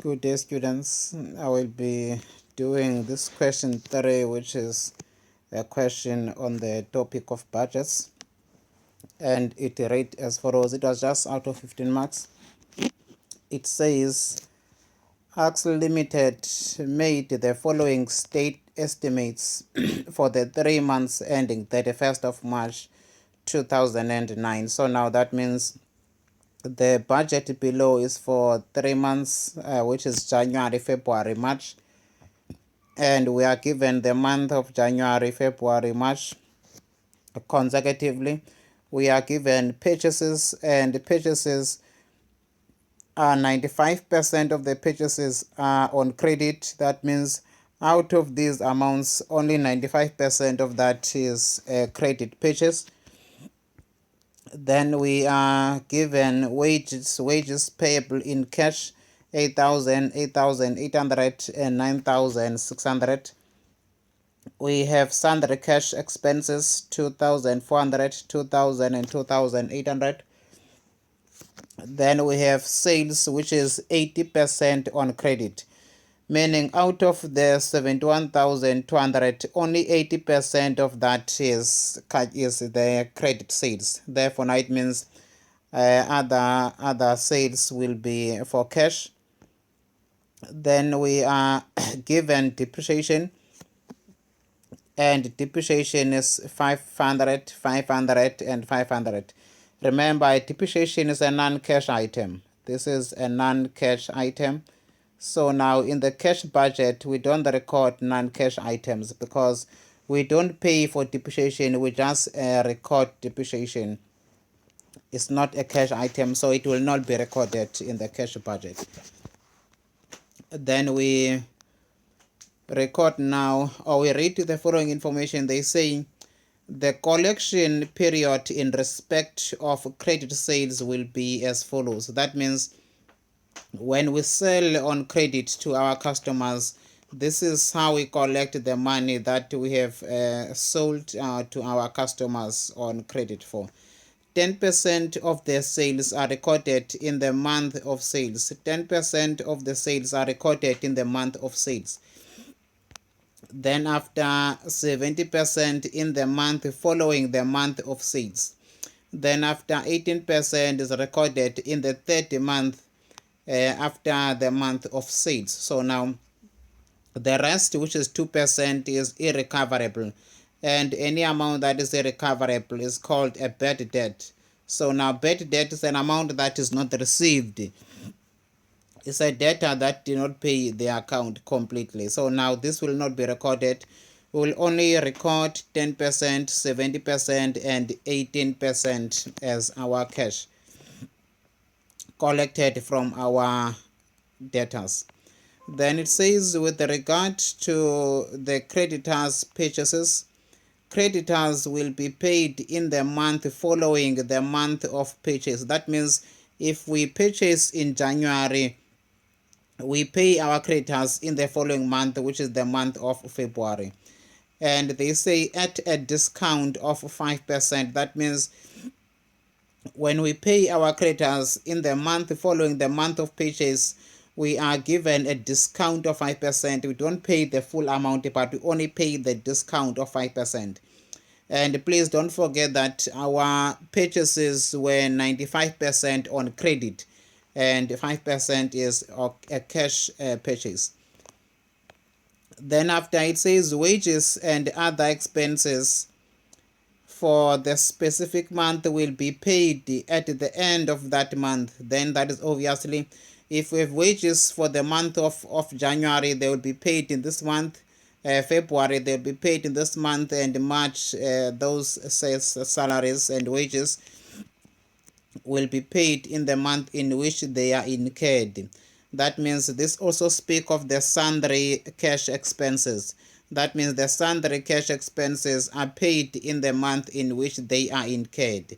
Good day, students. I will be doing this question 3, which is a question on the topic of budgets, and it read as follows. It was just out of 15 marks. It says Axle Limited made the following state estimates for the 3 months ending 31st of March 2009. So now that means the budget below is for 3 months, which is January, February, March, and we are given the month of January, February, March consecutively. We are given purchases, and the purchases are 95% of the purchases are on credit. That means out of these amounts, only 95% of that is a credit purchase. Then we are given wages payable in cash, 8,000, 8,800, and 9,600. We have sundry cash expenses, 2,400, 2,000, and 2,800. Then we have sales, which is 80% on credit, meaning out of the 71,200, only 80% of that is the credit sales. Therefore, now it means other sales will be for cash. Then we are given depreciation, and depreciation is 500, 500, and 500. Remember, depreciation is a non-cash item. This is a non-cash item. So now in the cash budget, we don't record non-cash items because we don't pay for depreciation, we just record depreciation. It's not a cash item, so it will not be recorded in the cash budget. Then we record now, or we read the following information. They say the collection period in respect of credit sales will be as follows. That means when we sell on credit to our customers, this is how we collect the money that we have sold to our customers on credit for. 10% of the sales are recorded in the month of sales. 10% of the sales are recorded in the month of sales. Then after 70% in the month following the month of sales. Then after 18% is recorded in the third month after the month of sales. So now the rest, which is 2%, is irrecoverable, and any amount that is irrecoverable is called a bad debt. So now bad debt is an amount that is not received. It's a debtor that did not pay the account completely. So now this will not be recorded. We will only record 10%, 70%, and 18% as our cash collected from our debtors. Then it says with regard to the creditors' purchases, creditors will be paid in the month following the month of purchase. That means if we purchase in January, we pay our creditors in the following month, which is the month of February. And they say at a discount of 5%. That means when we pay our creditors in the month following the month of purchase, we are given a discount of 5%. We don't pay the full amount, but we only pay the discount of 5%. And please don't forget that our purchases were 95% on credit, and 5% is a cash purchase. Then after it says wages and other expenses for the specific month will be paid at the end of that month. Then that is obviously, if we have wages for the month of January, they will be paid in this month. February, they'll be paid in this month, and March, those sales salaries and wages will be paid in the month in which they are incurred. That means this also speaks of the sundry cash expenses. That means the sundry cash expenses are paid in the month in which they are incurred.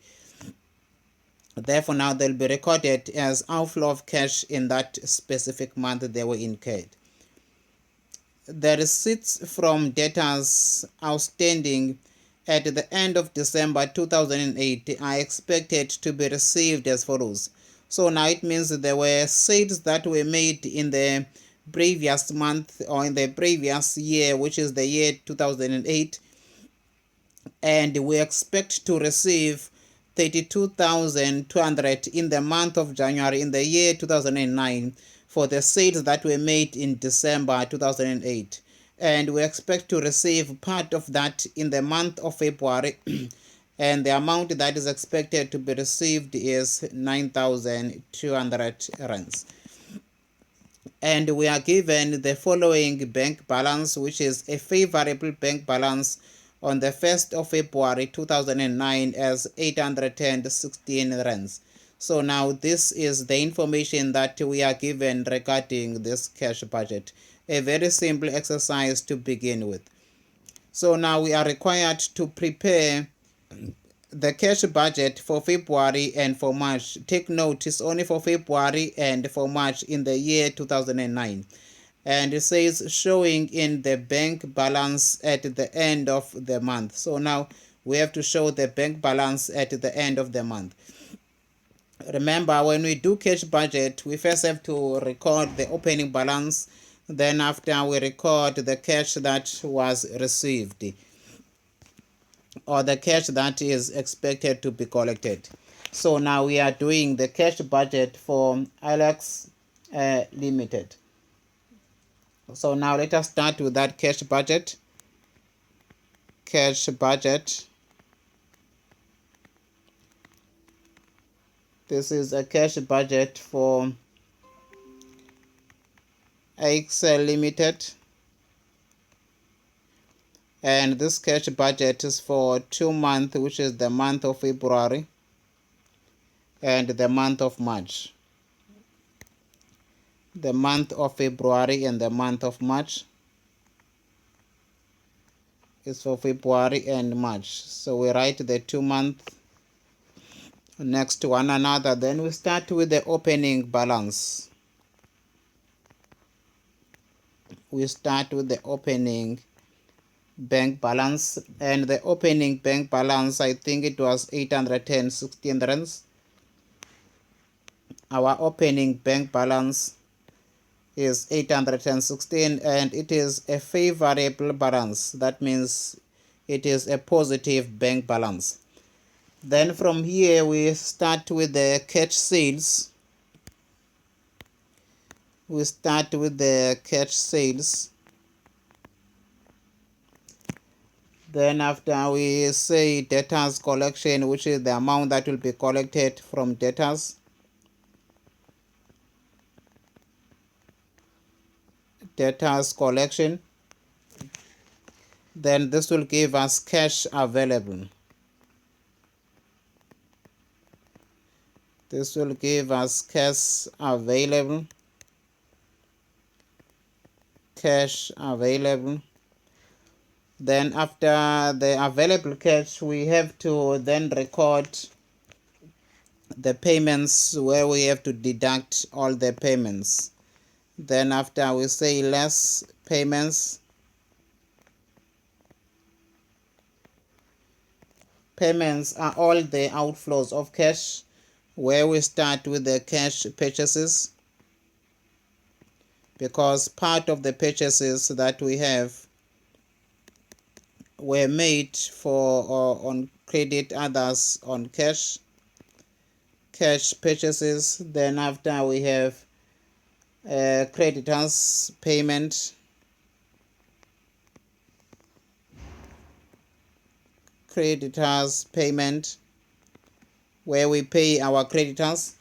Therefore, now they'll be recorded as outflow of cash in that specific month they were incurred. The receipts from debtors outstanding at the end of December 2008 are expected to be received as follows. So now it means there were sales that were made in the previous month or in the previous year, which is the year 2008, and we expect to receive 32,200 in the month of January in the year 2009 for the sales that were made in December 2008, and we expect to receive part of that in the month of February and the amount that is expected to be received is 9,200 rands. And we are given the following bank balance, which is a favorable bank balance on the 1st of February 2009 as 816 rands. So now this is the information that we are given regarding this cash budget. A very simple exercise to begin with. So now we are required to prepare the cash budget for February and for March. Take note, it's only for February and for March in the year 2009. And it says showing in the bank balance at the end of the month. So now we have to show the bank balance at the end of the month. Remember, when we do cash budget, we first have to record the opening balance. Then after we record the cash that was received, or the cash that is expected to be collected. So now we are doing the cash budget for Alex Limited. So now let us start with that cash budget. Cash budget. This is a cash budget for Excel Limited. And this cash budget is for 2 months, which is the month of February and the month of March. The month of February and the month of March is for February and March. So we write the 2 months next to one another. Then we start with the opening balance. We start with the opening bank balance, and the opening bank balance, I think it was 816 rands. Our opening bank balance is 816 and it is a favorable balance. That means it is a positive bank balance. Then from here we start with the cash sales. We start with the cash sales. Then after we say debtors collection, which is the amount that will be collected from debtors. Debtors collection. Then this will give us cash available. This will give us cash available. Cash available. Then after the available cash, we have to then record the payments where we have to deduct all the payments. Then after we say less payments. Payments are all the outflows of cash, where we start with the cash purchases, because part of the purchases that we have were made for on credit, others on cash. Cash purchases. Then after we have creditors payment. Creditors payment, where we pay our creditors.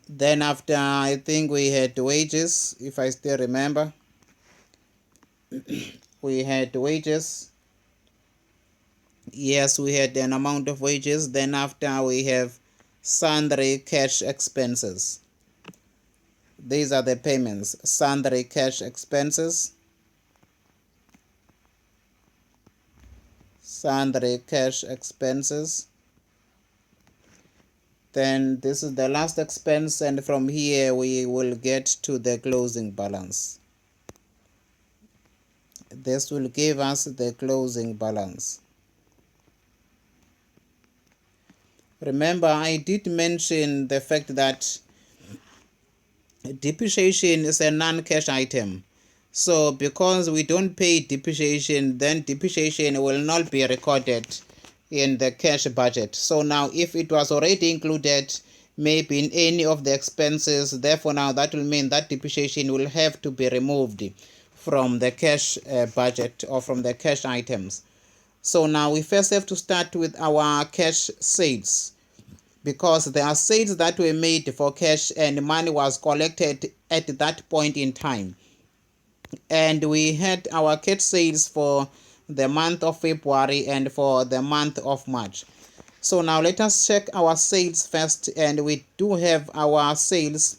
Then after, I think we had wages, if I still remember. We had wages. Yes, we had an amount of wages. Then after we have sundry cash expenses. These are the payments. Sundry cash expenses. Sundry cash expenses. Then this is the last expense, and from here we will get to the closing balance. This will give us the closing balance. Remember, I did mention the fact that depreciation is a non-cash item. So because we don't pay depreciation, then depreciation will not be recorded in the cash budget. So now if it was already included maybe in any of the expenses, therefore now that will mean that depreciation will have to be removed from the cash budget or from the cash items. So now we first have to start with our cash sales, because there are sales that were made for cash and money was collected at that point in time. And we had our cash sales for the month of February and for the month of March. So now let us check our sales first, and we do have our sales.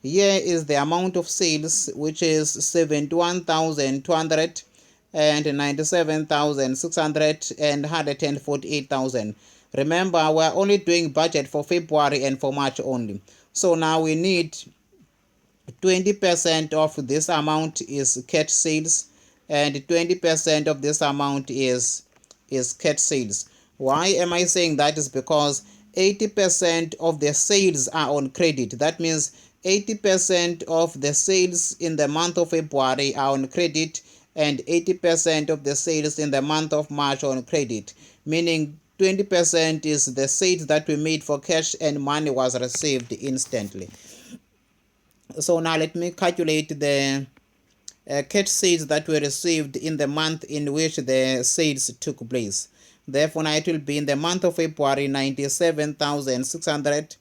Here is the amount of sales, which is 71,200 and 97,600 and 148,000. Remember, we're only doing budget for February and for March only. So now we need 20% of this amount is cash sales, and 20% of this amount is cash sales. Why am I saying that? Is because 80% of the sales are on credit. That means 80% of the sales in the month of February are on credit, and 80% of the sales in the month of March are on credit, meaning 20% is the sales that we made for cash and money was received instantly. So now let me calculate the cash sales that were received in the month in which the sales took place. Therefore, now it will be in the month of February 97,600.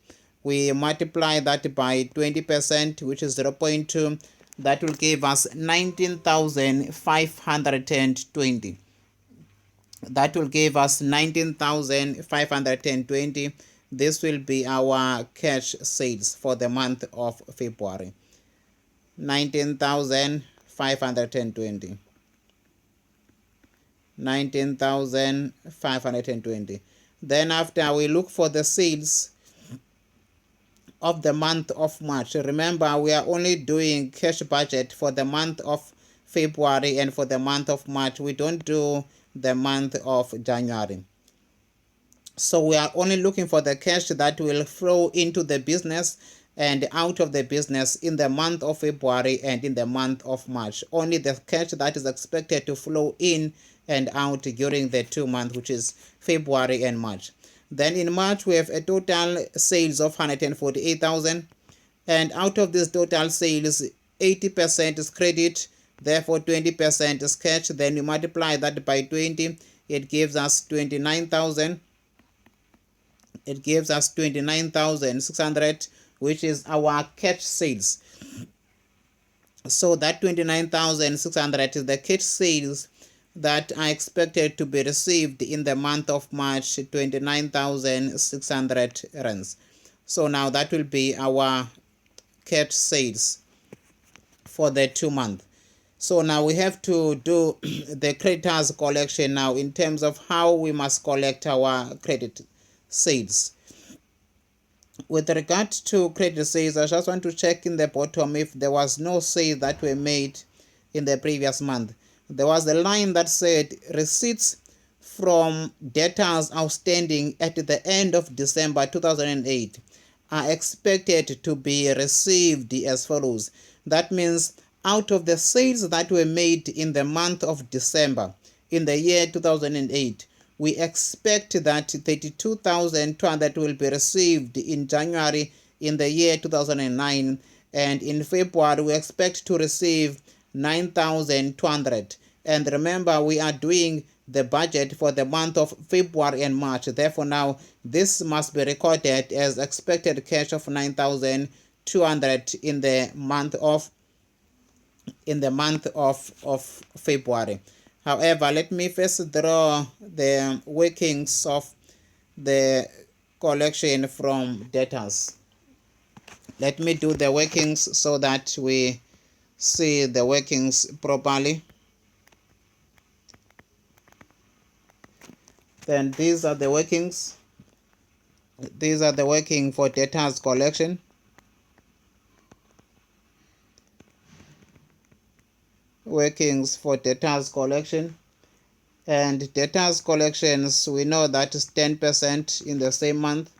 We multiply that by 20%, which is 0.2. That will give us 19,520. That will give us 19,520. This will be our cash sales for the month of February. 19,520. 19,520. Then after we look for the sales of the month of March. Remember, we are only doing cash budget for the month of February and for the month of March. We don't do the month of January. So we are only looking for the cash that will flow into the business and out of the business in the month of February and in the month of March. Only the cash that is expected to flow in and out during the 2 months, which is February and March. Then in March, we have a total sales of 148,000. And out of this total sales, 80% is credit, therefore 20% is cash. Then you multiply that by 20, it gives us 29,000. It gives us 29,600, which is our cash sales. So that 29,600 is the cash sales that are expected to be received in the month of March, 29,600 rands. So now that will be our cash sales for the 2 months. So now we have to do the creditors collection now in terms of how we must collect our credit sales. With regard to credit sales, I just want to check in the bottom if there was no sales that were made in the previous month. There was a line that said receipts from debtors outstanding at the end of December 2008 are expected to be received as follows. That means out of the sales that were made in the month of December in the year 2008, we expect that 32,200 will be received in January in the year 2009, and in February we expect to receive 9,200. And remember, we are doing the budget for the month of February and March. Therefore, now this must be recorded as expected cash of 9,200 in the month of February. However, let me first draw the workings of the collection from debtors. Let me do the workings so that we see the workings properly. Then these are the workings. These are the working for debtors collection. Workings for debtors collection. And debtors collections, we know that is 10% in the same month.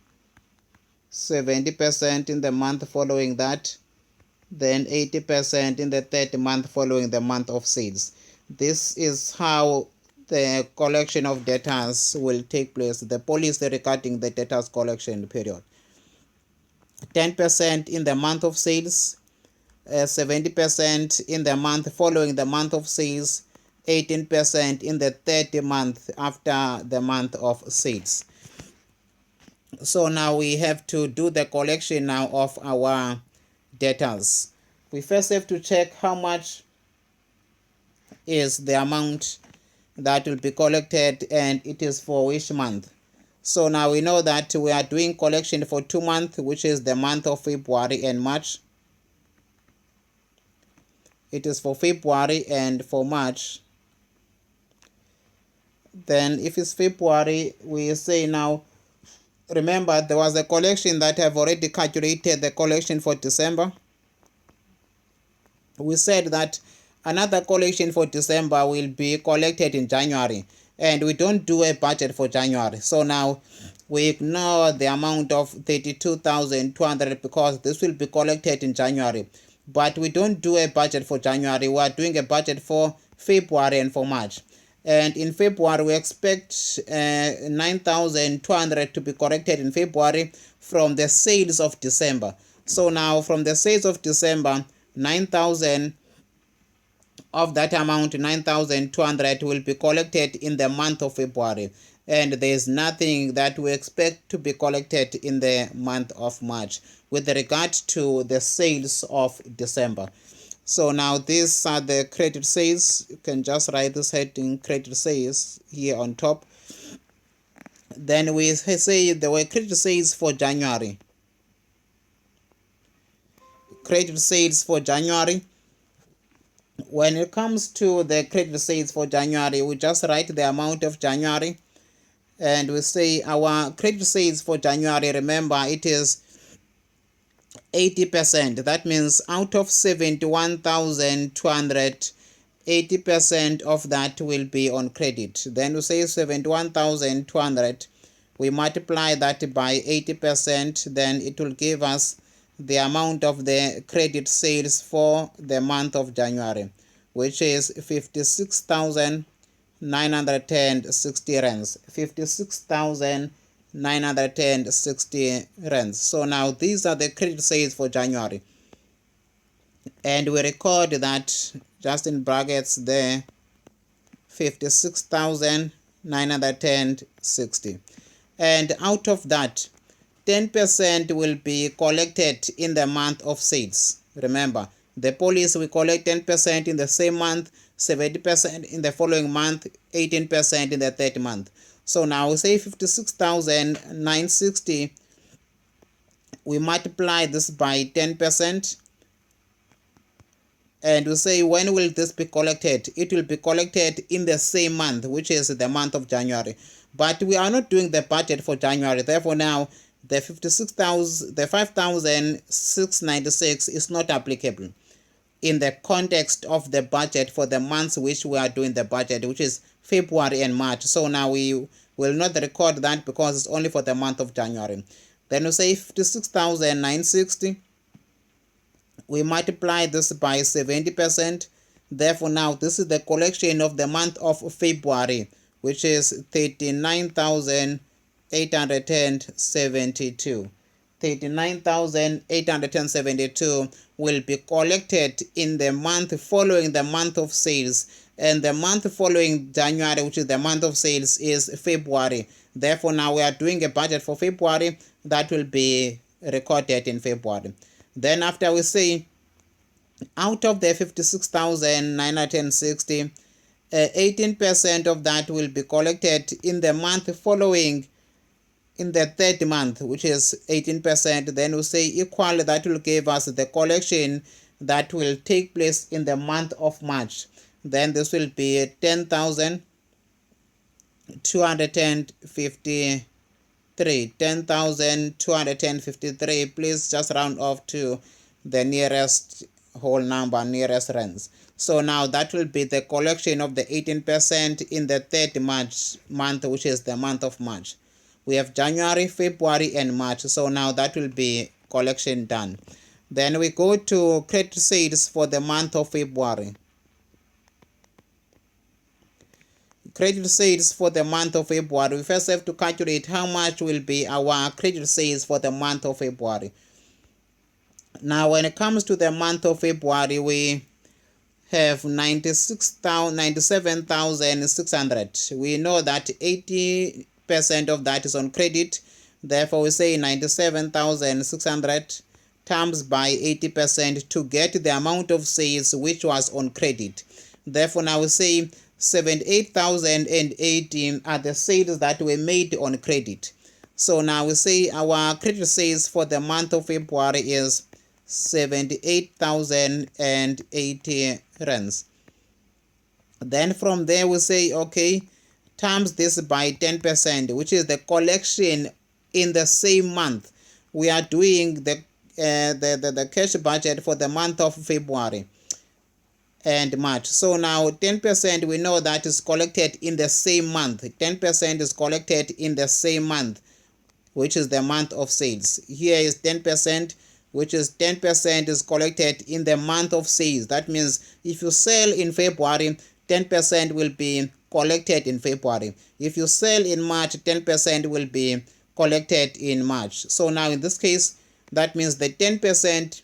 70% in the month following that, then 80% in the third month following the month of sales. This is how the collection of debtors will take place, the policy regarding the debtors collection period. 10% in the month of sales, 70% in the month following the month of sales, 18% in the third month after the month of sales. So now we have to do the collection now of our debtors. We first have to check how much is the amount that will be collected and it is for which month. So now we know that we are doing collection for 2 months, which is the month of February and March. It is for February and for March. Then if it's February, we say now, remember there was a collection that I've already calculated, the collection for December. We said that another collection for December will be collected in January, and we don't do a budget for January. So now we ignore the amount of 32,200 because this will be collected in January. But we don't do a budget for January. We are doing a budget for February and for March. And in February, we expect 9,200 to be collected in February from the sales of December. So now from the sales of December, 9,000 of that amount, 9,200 will be collected in the month of February, and there is nothing that we expect to be collected in the month of March with regard to the sales of December. So now these are the credit sales. You can just write this heading credit sales here on top. Then we say there were credit sales for January. Credit sales for January. When it comes to the credit sales for January, we just write the amount of January and we say our credit sales for January, remember it is 80%. That means out of 71,200, 80% of that will be on credit. Then we say 71,200, we multiply that by 80%, then it will give us the amount of the credit sales for the month of January, which is 56,960 rands. 56,960 rands. So now these are the credit sales for January, and we record that just in brackets there, 56,960, and out of that 10% will be collected in the month of sales. Remember, the police will collect 10% in the same month, 70% in the following month, 18% in the third month. So now we say 56,960. We multiply this by 10%. And we say, when will this be collected? It will be collected in the same month, which is the month of January. But we are not doing the budget for January. Therefore, now the 5,696 is not applicable in the context of the budget for the months which we are doing the budget, which is February and March. So now we will not record that because it's only for the month of January. Then we say 56,960. We multiply this by 70%. Therefore, now this is the collection of the month of February, which is 39,872. 39,872 will be collected in the month following the month of sales, and the month following January, which is the month of sales, is February. Therefore, now we are doing a budget for February that will be recorded in February. Then after we say, out of the 56,960, 18% of that will be collected in the month following, in the third month, which is 18%. Then we say equal, that will give us the collection that will take place in the month of March. Then this will be 10,253. 10,253. Please just round off to the nearest whole number, nearest rands. So now that will be the collection of the 18% in the third month, which is the month of March. We have January, February, and March. So now that will be collection done. Then we go to credit sales for the month of February. Credit sales for the month of February. We first have to calculate how much will be our credit sales for the month of February. Now, when it comes to the month of February, we have 97,600. We know that 80% of that is on credit. Therefore, we say 97,600 times by 80% to get the amount of sales which was on credit. Therefore, now we say 78,018 are the sales that were made on credit. So now we say our credit sales for the month of February is 78,080 rands. Then from there we say, okay, times this by 10%, which is the collection in the same month. We are doing the cash budget for the month of February and March. So now 10% we know that is collected in the same month. 10% is collected in the same month, which is the month of sales. Here is 10%, which is 10% is collected in the month of sales. That means if you sell in February, 10% will be collected in February. If you sell in March, 10% will be collected in March. So now in this case, that means the 10%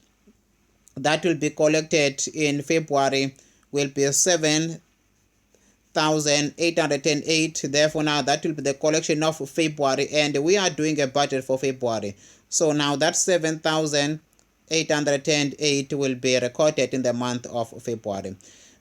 that will be collected in February will be 7,808. Therefore, now that will be the collection of February, and we are doing a budget for February. So now that 7,808 will be recorded in the month of February.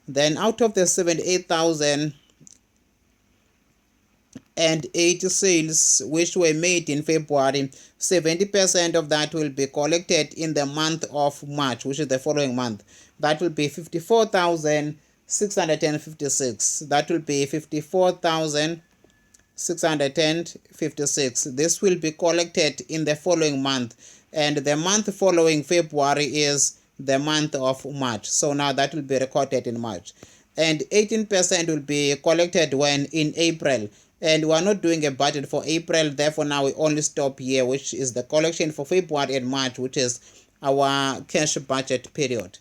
Then out of the 78,008 sales which were made in February, 70% of that will be collected in the month of March, which is the following month. That will be 54,656. That will be 54,656. This will be collected in the following month, and the month following February is the month of March. So now that will be recorded in March, and 18% will be collected when in April. And we are not doing a budget for April, therefore now we only stop here, which is the collection for February and March, which is our cash budget period.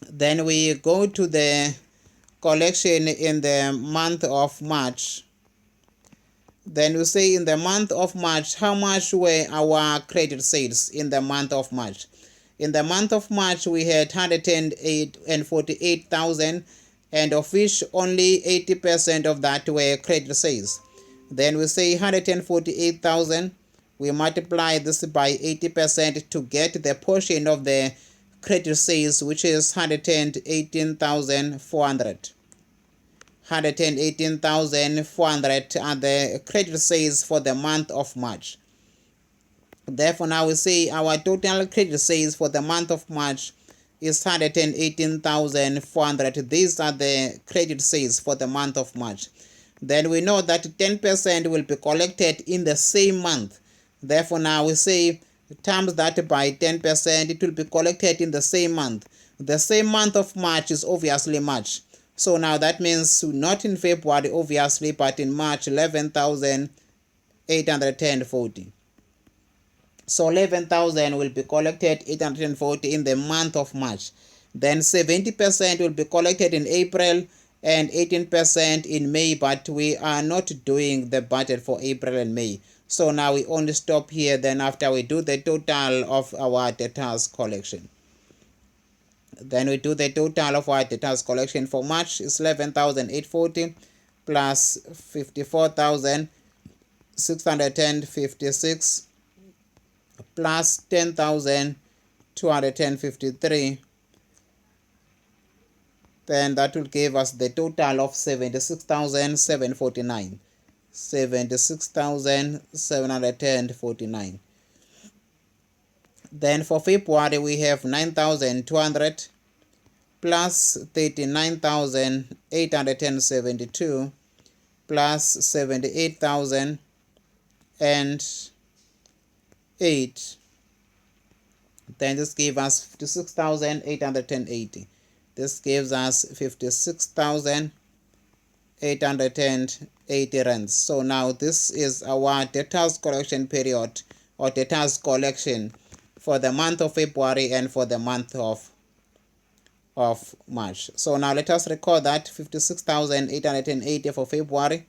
Then we go to the collection in the month of March. Then we say in the month of March, how much were our credit sales in the month of March? In the month of March, we had 148,000, and of which only 80% of that were credit sales. Then we say 148,000. We multiply this by 80% to get the portion of the credit sales, which is 118,400. 118,400 are the credit sales for the month of March. Therefore, now we say our total credit sales for the month of March is 118,400. These are the credit sales for the month of March. Then we know that 10% will be collected in the same month. Therefore, now we say times that by 10%, it will be collected in the same month. The same month of March is obviously March. So now that means not in February, obviously, but in March, 11,840. So 11,000 will be collected 840 in the month of March. Then 70% will be collected in April and 18% in May, but we are not doing the budget for April and May. So now we only stop here. Then after we do the total of our debtors collection. Then we do the total of our debtors collection for March is 11,840 plus 54,656 plus 10,253. Then that will give us the total of 76,749. 76,749. Then for February we have 9,200 plus 39,872 plus 78,008. Then this gives us 56,880. This gives us 56,880. 80 rands. So now this is our debtors collection period, or debtors collection, for the month of February and for the month of March. So now let us record that 56,880 for February,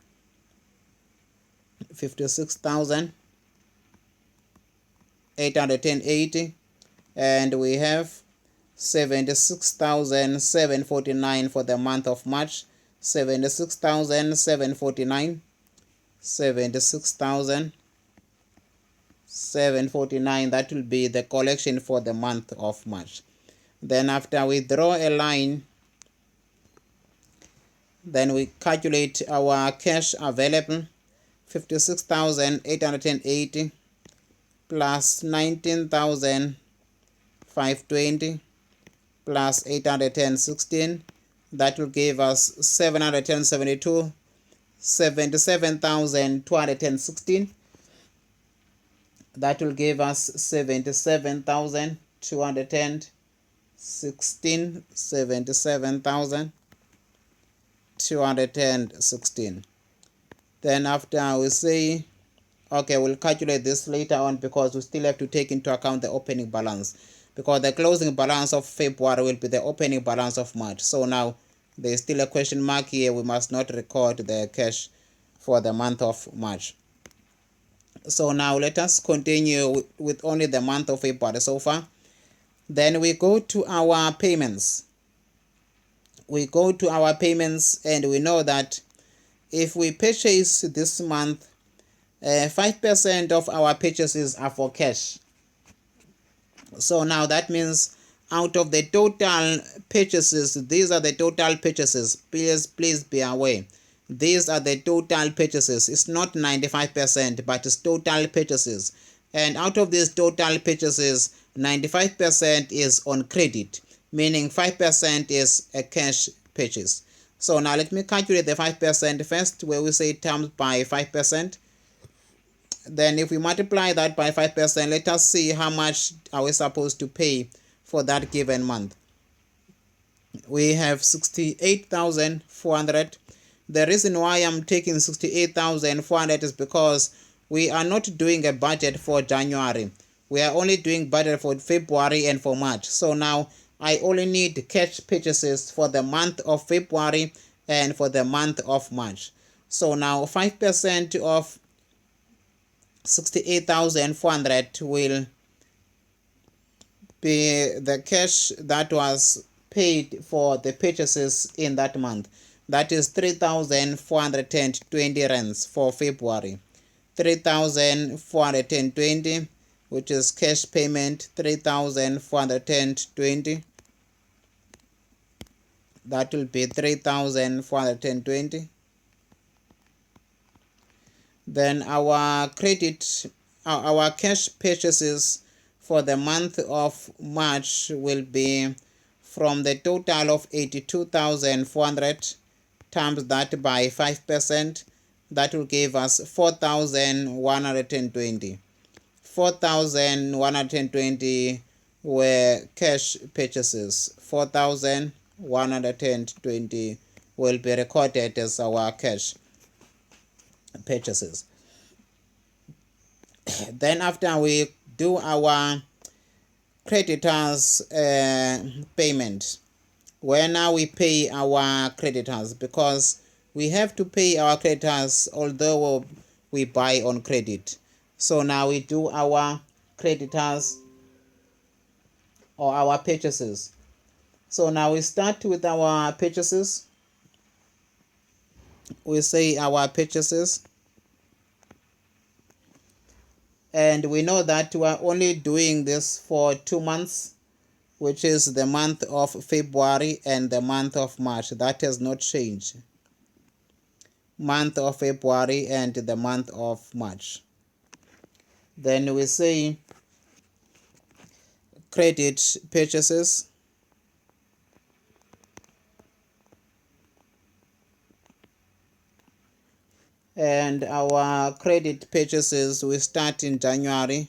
56,880, and we have 76,749 for the month of March, 76,749, 76,749. That will be the collection for the month of March. Then after we draw a line, then we calculate our cash available, 56,880 plus 19,520 plus 816. That will give us 772, 77,216. That will give us 77,216, 77,216. Then after we say, okay, we'll calculate this later on because we still have to take into account the opening balance, because the closing balance of February will be the opening balance of March. So now there is still a question mark here. We must not record the cash for the month of March. So now let us continue with only the month of February so far. Then we go to our payments. We go to our payments, and we know that if we purchase this month, 5% of our purchases are for cash. So now that means out of the total purchases, these are the total purchases. Please be aware. These are the total purchases. It's not 95%, but it's total purchases. And out of these total purchases, 95% is on credit, meaning 5% is a cash purchase. So now let me calculate the 5% first, where we say times by 5%. Then if we multiply that by 5%, let us see how much are we supposed to pay for that given month. We have 68,400. The reason why I'm taking 68,400 is because we are not doing a budget for January. We are only doing budget for February and for March. So now I only need cash purchases for the month of February and for the month of March. So now 5% of 68,400 will be the cash that was paid for the purchases in that month. That is 3,420 rands for February. 3,420, which is cash payment, 3,420. That will be 3,420. Then our cash purchases for the month of March will be from the total of 82,400 times that by 5%. That will give us 4,120. 4,120 were cash purchases. 4,120 will be recorded as our cash purchases. Then after we do our creditors payment, where now we pay our creditors, because we have to pay our creditors although we buy on credit. So now we do our creditors or our purchases. So now we start with our purchases. We say our purchases, and we know that we are only doing this for 2 months, which is the month of February and the month of March. That has not changed. Month of February and the month of March. Then we say credit purchases. And our credit purchases we start in January,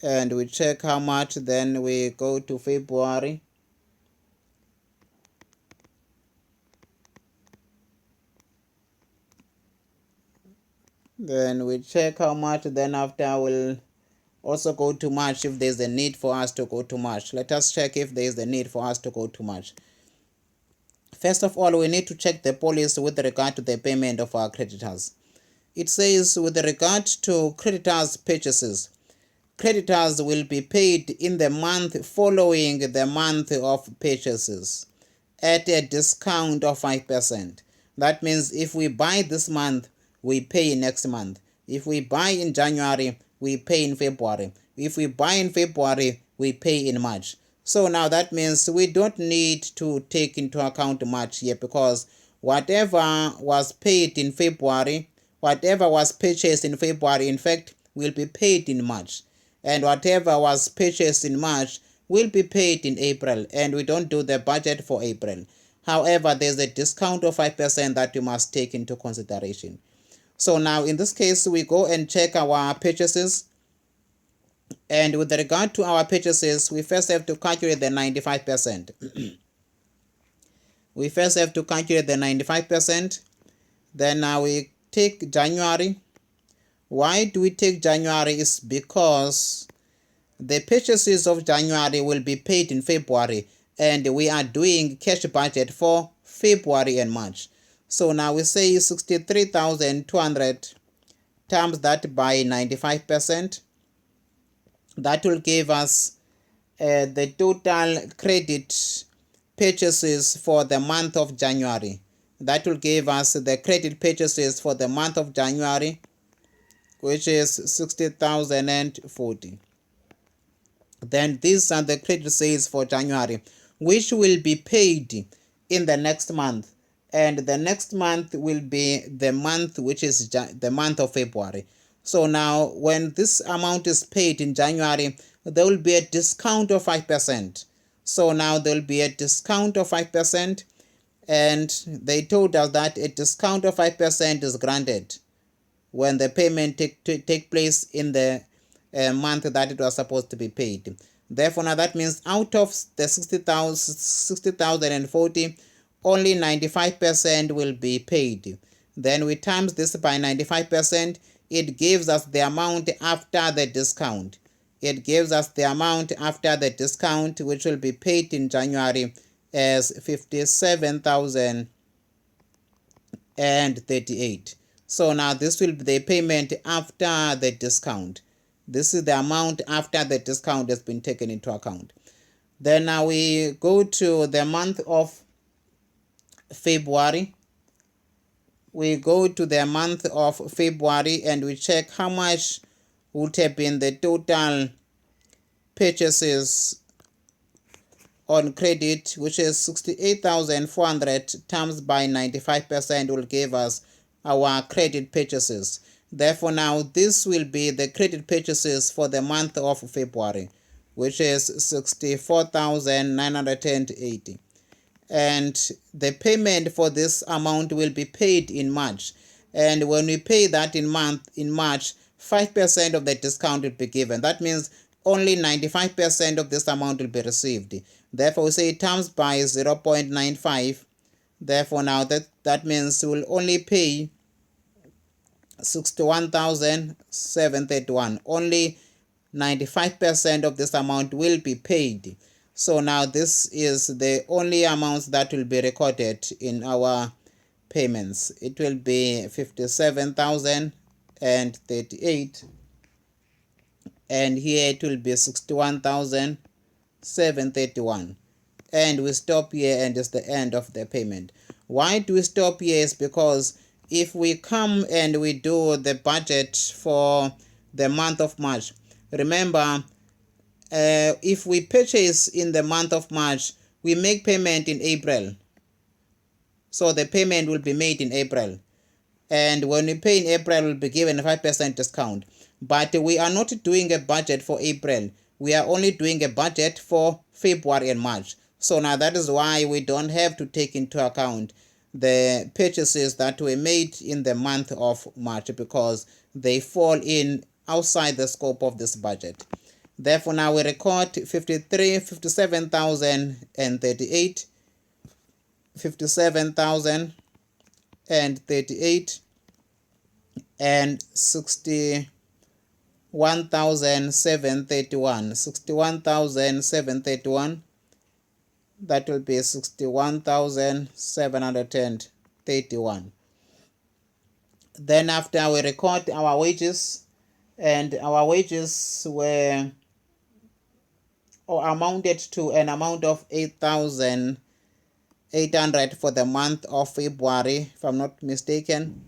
and we check how much, then we go to February, Then we check how much, then after we'll also go to March if there's a need for us to go to March. Let us check if there is a need for us to go to March. First of all, we need to check the policy with regard to the payment of our creditors. It says with regard to creditors' purchases, creditors will be paid in the month following the month of purchases at a discount of 5%. That means if we buy this month, we pay next month. If we buy in January, we pay in February. If we buy in February, we pay in March. So now that means we don't need to take into account March here, because whatever was paid in February, whatever was purchased in February, in fact, will be paid in March. And whatever was purchased in March will be paid in April, and we don't do the budget for April. However, there's a discount of 5% that you must take into consideration. So now in this case, we go and check our purchases. And with regard to our purchases, we first have to calculate the 95%. We first have to calculate the 95%. Then now we take January. Why do we take January? Is because the purchases of January will be paid in February, and we are doing cash budget for February and March. So now we say 63,200 times that by 95%. That will give us the total credit purchases for the month of January. That will give us the credit purchases for the month of January, which is 60,040. Then these are the credit sales for January, which will be paid in the next month. And the next month will be the month which is the month of February. So now when this amount is paid in January, there will be a discount of 5%. So now there will be a discount of 5%. And they told us that a discount of 5% is granted when the payment take place in the month that it was supposed to be paid. Therefore, now that means out of the 60,040, only 95% will be paid. Then we times this by 95%. It gives us the amount after the discount. It gives us the amount after the discount, which will be paid in January as 57,038. So now this will be the payment after the discount. This is the amount after the discount has been taken into account. Then now we go to the month of February. We go to the month of February and we check how much would have been the total purchases on credit, which is 68,400 times by 95% will give us our credit purchases. Therefore, now this will be the credit purchases for the month of February, which is 64,980. And the payment for this amount will be paid in March. And when we pay that in March, 5% of the discount will be given. That means only 95% of this amount will be received. Therefore, we say times by 0.95. Therefore, now that means we'll only pay 61,731. Only 95% of this amount will be paid. So now this is the only amounts that will be recorded in our payments. It will be 57,038, and here it will be 61,731. And we stop here, and it's the end of the payment. Why do we stop here? Is because if we come and we do the budget for the month of March, remember, if we purchase in the month of March, we make payment in April. So the payment will be made in April. And when we pay in April, we'll be given a 5% discount. But we are not doing a budget for April. We are only doing a budget for February and March. So now that is why we don't have to take into account the purchases that were made in the month of March, because they fall in outside the scope of this budget. Therefore, now we record 57,038, 57,038, and 61,731. 61,731. That will be 61,731. Then after we record our wages, and our wages were or amounted to an amount of 8,800 for the month of February, if I'm not mistaken.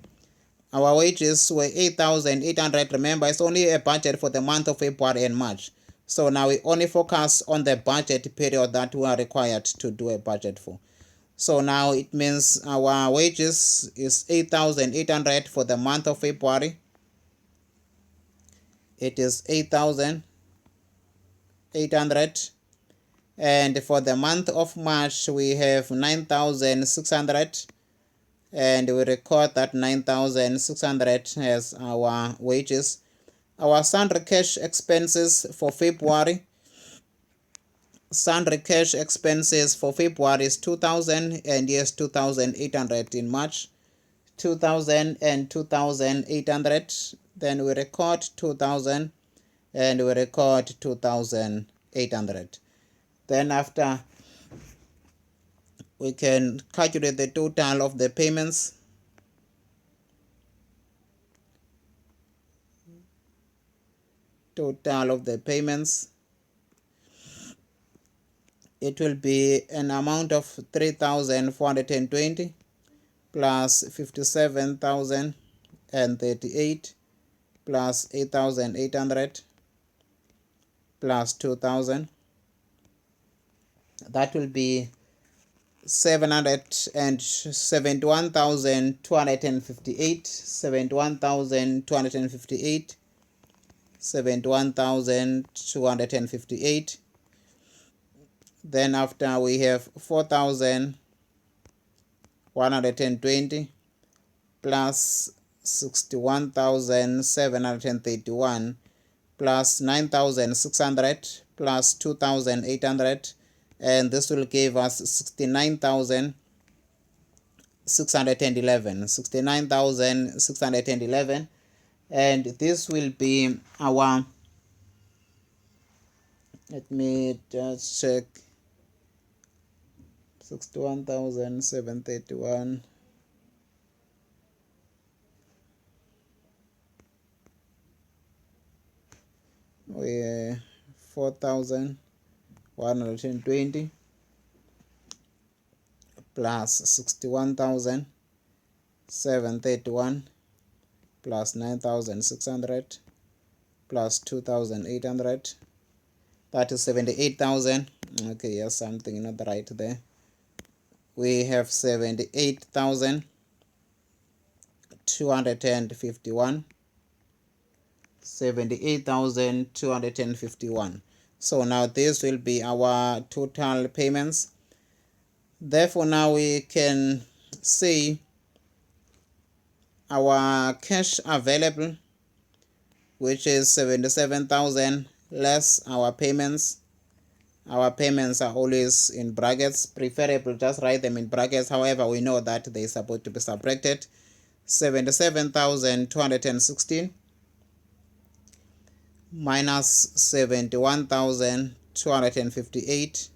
Our wages were 8,800. Remember, it's only a budget for the month of February and March. So now we only focus on the budget period that we are required to do a budget for. So now it means our wages is 8,800 for the month of February. It is 8,800. And for the month of March, we have 9,600. And we record that 9,600 as our wages. Our sundry cash expenses for February. Sundry cash expenses for February is 2,000, and yes, 2,800 in March. 2,000 and 2,800. Then we record 2,000 and we record 2,800. Then after, we can calculate the total of the payments. Total of the payments. It will be an amount of 3,420 plus 57,038 plus 8,800 plus 2,000. That will be 71,258, 71,258, 71,258. Then after, we have 4,120 plus 61,731 plus 9,600 plus 2,800, and this will give us 69,611. 69,611, and this will be our, let me just check, 61,731 we 4,120 plus 61,731 plus 9,600 plus 2,800. That is 78,000. Okay, yes, something not right there. We have 78,251. 78,251. So now this will be our total payments. Therefore, now we can see our cash available, which is 77,000 less our payments. Our payments are always in brackets. Preferable just write them in brackets. However, we know that they are supposed to be subtracted. 77,216 minus 71,258.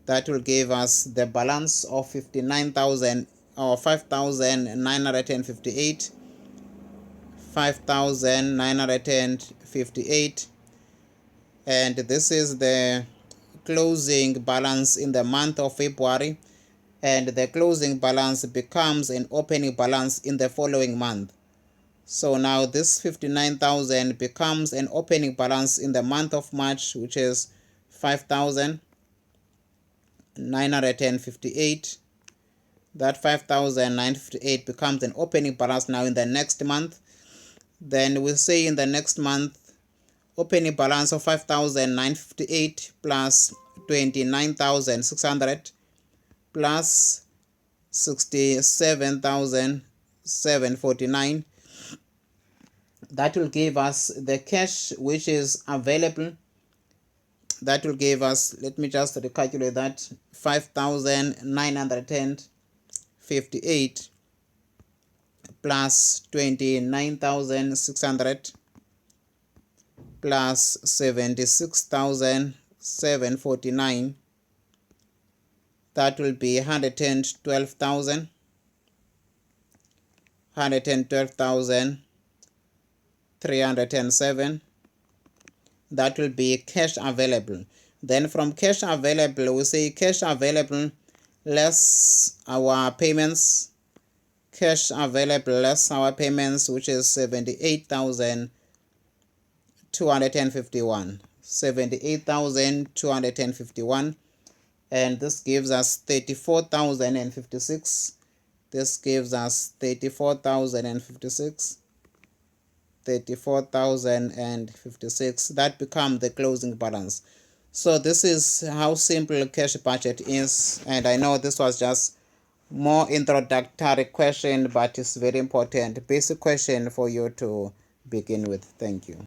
That will give us the balance of 59,000 or 5,958. 5,958. And this is the closing balance in the month of February, and the closing balance becomes an opening balance in the following month. So now this 59,000 becomes an opening balance in the month of March, which is 5,958. That 5,958 becomes an opening balance now in the next month. Then we'll say in the next month, opening balance of 5,958 plus 29,600 plus 67,749. That will give us the cash which is available. That will give us, let me just recalculate that, 5,958 plus 29,600 plus 76,749. That will be 112,000. 112,307. That will be cash available. Then from cash available, we say cash available less our payments. Cash available less our payments, which is 78,251. 78,251. And this gives us 34,056. This gives us 34,056. 34,056. That becomes the closing balance. So this is how simple cash budget is, and I know this was just more introductory question, but it's very important basic question for you to begin with. Thank you.